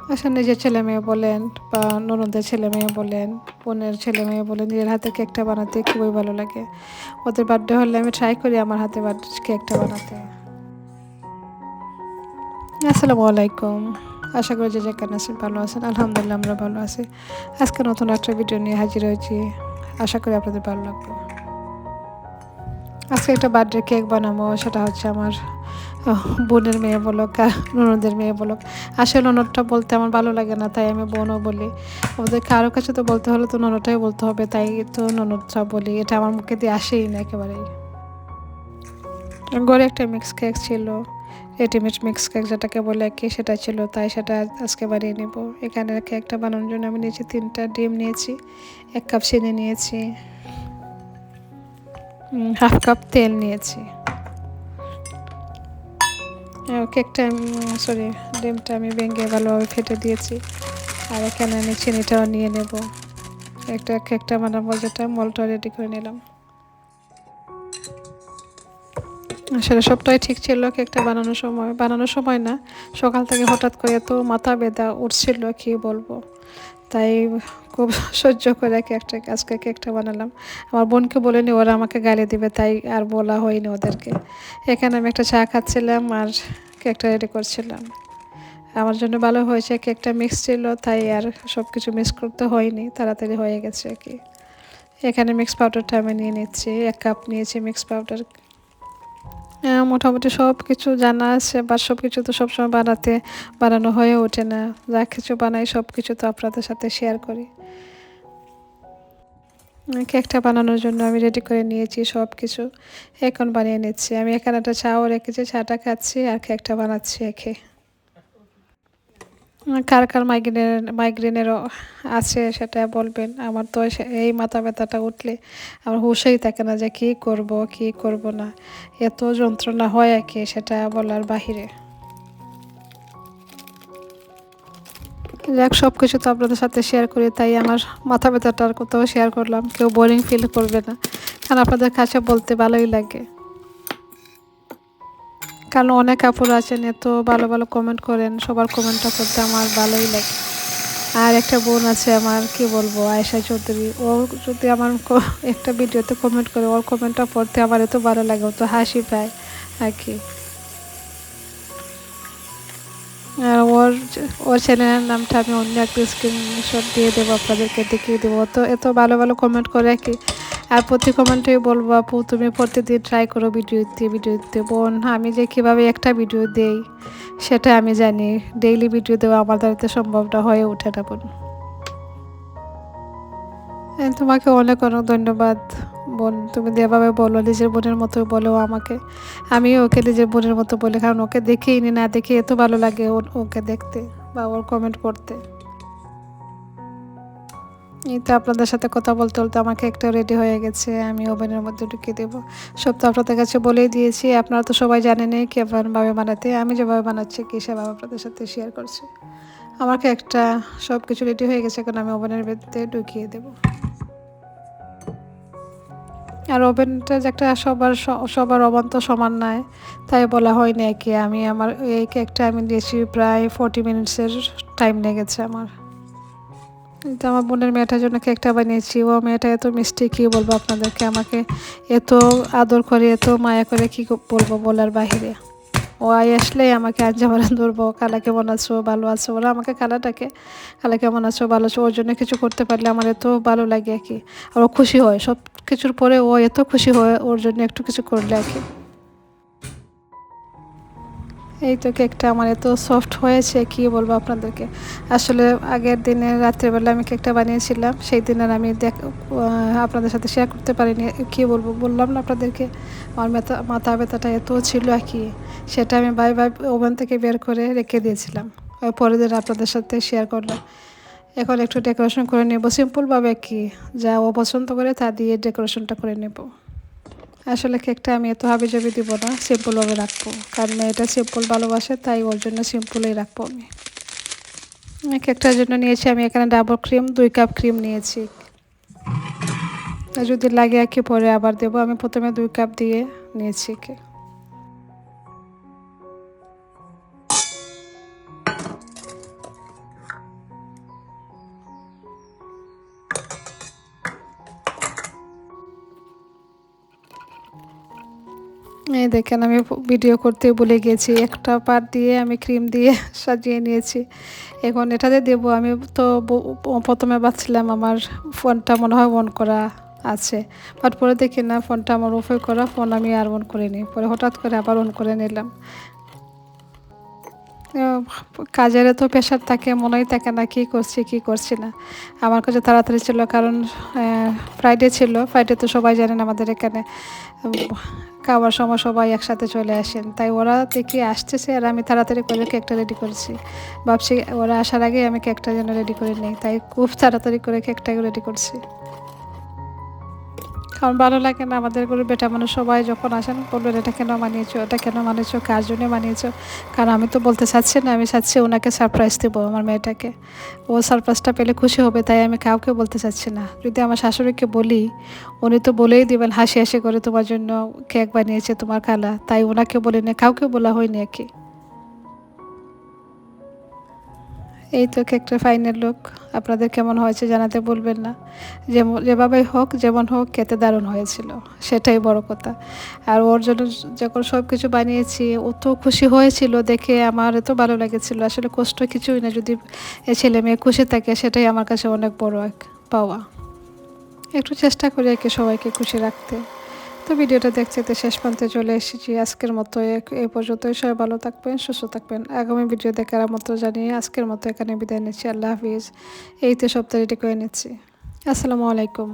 আচ্ছা, নিজের ছেলে মেয়ে বলেন বা ননদের ছেলে মেয়ে বলেন, বোনের ছেলে মেয়ে বলেন, নিজের হাতে কেকটা বানাতে খুবই ভালো লাগে। ওদের বার্থডে হলে আমি ট্রাই করি আমার হাতে কেকটা বানাতে। আসসালামু আলাইকুম। আশা করি যে যেখানে আছেন ভালো আছেন। আলহামদুলিল্লাহ আমরা ভালো আছি। আজকে নতুন একটা ভিডিও নিয়ে হাজির হয়েছি। আশা করি আপনাদের ভালো লাগবে। আজকে একটা বার্থডে কেক বানাবো, সেটা হচ্ছে আমার বোনের মেয়ে বলুক আর ননদের মেয়ে বলুক। আসলে ননদটা বলতে আমার ভালো লাগে না, তাই আমি বোনও বলি। ওদের কারো কাছে তো বলতে হলে তো ননদটাই বলতে হবে, তাই তো ননদটা বলি। এটা আমার মুখে দিয়ে আসেই না একেবারেই। ঘরে একটা মিক্স কেক ছিল, রেডিমেড মিক্স কেক যেটাকে বলে কি, সেটা ছিল, তাই সেটা আজকে বানিয়ে নেব। এখানে কেকটা বানানোর জন্য আমি নিয়েছি 3টা ডিম নিয়েছি, 1 কাপ চিনি নিয়েছি, হাফ কাপ তেল নিয়েছি। কেকটা সরি, ডিমটা আমি ভেঙে ভালোভাবে ফেটে দিয়েছি। আর এখানে আমি চিনিটাও নিয়ে নেব। একটা কেকটা বানাবো, যেটা মলটা রেডি করে নিলাম। আসলে সবটাই ঠিক ছিল কেকটা বানানোর সময় না, সকাল থেকে হঠাৎ করে এত মাথা ব্যথা উঠছিল কি বলবো। তাই খুব সহ্য করে আজকে কেকটা বানালাম। আমার বোনকে বলিনি, ওরা আমাকে গালি দিবে, তাই আর বলা হয়নি ওদেরকে। এখানে আমি একটা চা খাচ্ছিলাম আর কেকটা রেডি করছিলাম। আমার জন্য ভালো হয়েছে, কেকটা মিক্স ছিল, তাই আর সব কিছু মিক্স করতে হয়নি, তাড়াতাড়ি হয়ে গেছে আর কি। এখানে মিক্স পাউডারটা আমি নিয়ে নিচ্ছি, 1 কাপ নিয়েছি মিক্স পাউডার। মোটামুটি সব কিছু জানা আছে, বা সব কিছু তো সবসময় বানানো হয়ে ওঠে না। যা কিছু বানাই সব কিছু তো আপনাদের সাথে শেয়ার করি। কেকটা বানানোর জন্য আমি রেডি করে নিয়েছি সব কিছু, এখন বানিয়ে নিচ্ছি। আমি এখানে একটা চাও রেখেছি, চাটা খাচ্ছি আর কেকটা বানাচ্ছি একে। কার কার মাইগ্রেনেরও আছে সেটা বলবেন। আমার তো এই মাথা ব্যথাটা উঠলে আমার হুঁশেই থাকে না যে কী করব না। এত যন্ত্রণা হয় আর কি, সেটা বলার বাহিরে। যাক, সব কিছু তো আপনাদের সাথে শেয়ার করি, তাই আমার মাথা ব্যথাটার কোথাও শেয়ার করলাম। কেউ বোরিং ফিল করবে না, কারণ আপনাদের কাছে বলতে ভালোই লাগে। কারণ অনেক আপুরা আছেন এত ভালো ভালো কমেন্ট করেন, সবার কমেন্টটা করতে আমার ভালোই লাগে। আর একটা বোন আছে আমার, কি বলবো, আয়েশা চৌধুরী। ও যদি আমার একটা ভিডিওতে কমেন্ট করে, ওর কমেন্টটা পড়তে আমার এত ভালো লাগে, ও তো হাসি পায় আর কি। আর ওর চ্যানেলের নামটা আমি অন্য একটা স্ক্রিনশট দিয়ে দেবো, আপনাদেরকে দেখিয়ে দেবো। তো এত ভালো ভালো কমেন্ট করে কি। আর প্রতি কমেন্টেই বলবো, আপু তুমি প্রতিদিন ট্রাই করো ভিডিও দিতে। বোন, আমি যে কীভাবে একটা ভিডিও দেই সেটা আমি জানি। ডেইলি ভিডিও দেওয়া আমার দ্বারা সম্ভবটা হয়ে ওঠে না বোন। তোমাকে অনেক অনেক ধন্যবাদ বোন। তুমি যেভাবে বলো নিজের বোনের মতো বলো আমাকে, আমিও ওকে নিজের বোনের মতো বলি, কারণ ওকে দেখেই না দেখে এত ভালো লাগে ওকে দেখতে বা ওর কমেন্ট পড়তে। এই তো আপনাদের সাথে কথা বলতে বলতে আমাকে একটা রেডি হয়ে গেছে, আমি ওভেনের মধ্যে ঢুকিয়ে দেবো। সব তো আপনাদের কাছে বলেই দিয়েছি, আপনারা তো সবাই জানেনই কেমনভাবে বানাতে। আমি যেভাবে বানাচ্ছি কি সেভাবে আপনাদের সাথে শেয়ার করছি। আমাকে একটা সব কিছু রেডি হয়ে গেছে, এখন আমি ওভেনের ভেতরে ঢুকিয়ে দেবো। আর ওভেনটা যে একটা সবার ওভেন তো সমান নয়, তাই বলা হয়নি আর কি। আমার এই কেকটা আমি দিয়েছি প্রায় 40 মিনিটসের টাইম লেগেছে আমার। তো আমার বোনের মেয়েটার জন্য কেকটা বানিয়েছি। ও মেয়েটা এত মিষ্টি, কী বলবো আপনাদেরকে, আমাকে এত আদর করে, এত মায়া করে, কী বলবো বলার বাহিরে। ও আসলেই আমাকে আঞ্জামারা ধরবো, খালা কেমন আছো, ভালো আছো। ওরা আমাকে খালাটাকে, খালা কেমন আছো, ভালো আছো। ওর জন্য কিছু করতে পারলে আমার এত ভালো লাগে আর কি। আর ও খুশি হয় সব কিছুর পরে, ও এত খুশি হয় ওর জন্য একটু কিছু করলে আর কি। এই তো কেকটা আমার এত সফট হয়েছে, কি বলবো আপনাদেরকে। আসলে আগের দিনে রাত্রেবেলা আমি কেকটা বানিয়েছিলাম, সেই দিন আর আমি আপনাদের সাথে শেয়ার করতে পারিনি। কি বলবো, বললাম না আপনাদেরকে, আমার মাথা ব্যথাটা এত ছিল আর কি। সেটা আমি বাই ওভেন থেকে বের করে রেখে দিয়েছিলাম, ওই পরের দিন আপনাদের সাথে শেয়ার করলাম। এখন একটু ডেকোরেশন করে নেব সিম্পলভাবে, কি যা ও পছন্দ করে তা দিয়ে ডেকোরেশনটা করে নেব। আসলে কেকটা আমি এত হাবিজাবি দিব না, সিম্পলভাবে রাখবো, কারণ এটা সিম্পল ভালোবাসে, তাই ওর জন্য সিম্পলেই রাখবো আমি। কেকটার জন্য নিয়েছি আমি এখানে ডাবল ক্রিম, 2 কাপ ক্রিম নিয়েছি। যদি লাগে আর কি পরে আবার দেবো, আমি প্রথমে 2 কাপ দিয়ে নিয়েছি। এই দেখেন আমি ভিডিও করতে ভুলে গিয়েছি, একটা পার্ট দিয়ে আমি ক্রিম দিয়ে সাজিয়ে নিয়েছি। এখন এটাতে দেবো। আমি তো প্রথমে ভাবছিলাম আমার ফোনটা মনে হয় অন করা আছে, বাট পরে দেখি না ফোনটা আমার অফ করা, ফোন আমি আর অন করিনি, পরে হঠাৎ করে আবার অন করে নিলাম। কাজের তো প্রেশার থাকে, মনেই থাকে না কী করছি কী করছি না। আমার কাছে তাড়াতাড়ি ছিল, কারণ ফ্রাইডে ছিল। ফ্রাইডে তো সবাই জানেন আমাদের এখানে খাওয়ার সময় সবাই একসাথে চলে আসেন, তাই ওরা দেখি আসতেছে আর আমি তাড়াতাড়ি করে কেকটা রেডি করেছি। ভাবছি ওরা আসার আগে আমি কেকটা যেন রেডি করে নিই, তাই খুব তাড়াতাড়ি করে কেকটাকে রেডি করছি। কারণ ভালো লাগে না আমাদের ঘরে বেটা মানুষ সবাই যখন আসেন বলবেন এটা কেন বানিয়েছো, এটা কেন বানিয়েছো, কার জন্য বানিয়েছো। কারণ আমি তো বলতে চাচ্ছি না, আমি চাচ্ছি ওনাকে সারপ্রাইজ দেবো আমার মেয়েটাকে। ও সারপ্রাইজটা পেলে খুশি হবে, তাই আমি কাউকে বলতে চাচ্ছি না। যদি আমার শাশুড়িকে বলি, উনি তো বলেই দিবেন হাসি হাসি করে তোমার জন্য কেক বানিয়েছে তোমার খালা, তাই ওনাকে বলি না, কাউকে বলা হয়নি আর কি। এই তো কেকটার ফাইনাল লুক। আপনাদের কেমন হয়েছে জানাতে ভুলবেন না। যেভাবেই হোক যেমন হোক খেতে দারুণ হয়েছিল, সেটাই বড় কথা। আর ওর জন্য যখন সব কিছু বানিয়েছি ও তো খুশি হয়েছিল দেখে, আমার এত ভালো লেগেছিল। আসলে কষ্ট কিছুই না, যদি ছেলে মেয়ে খুশি থাকে সেটাই আমার কাছে অনেক বড় এক পাওয়া। একটু চেষ্টা করি আর কি সবাইকে খুশি রাখতে। তো ভিডিওটা দেখতে শেষ পর্যন্ত চলে এসেছি। আজকের মতো এই পর্যন্তই। সবাই ভালো থাকবেন, সুস্থ থাকবেন। আগামী ভিডিও দেখার মতো জানিয়ে আজকের মতো এখানে বিদায় নিচ্ছি। আল্লাহ হাফিজ। এই তো সপ্তাহে রেডি করে নিচ্ছি। আসসালামু আলাইকুম।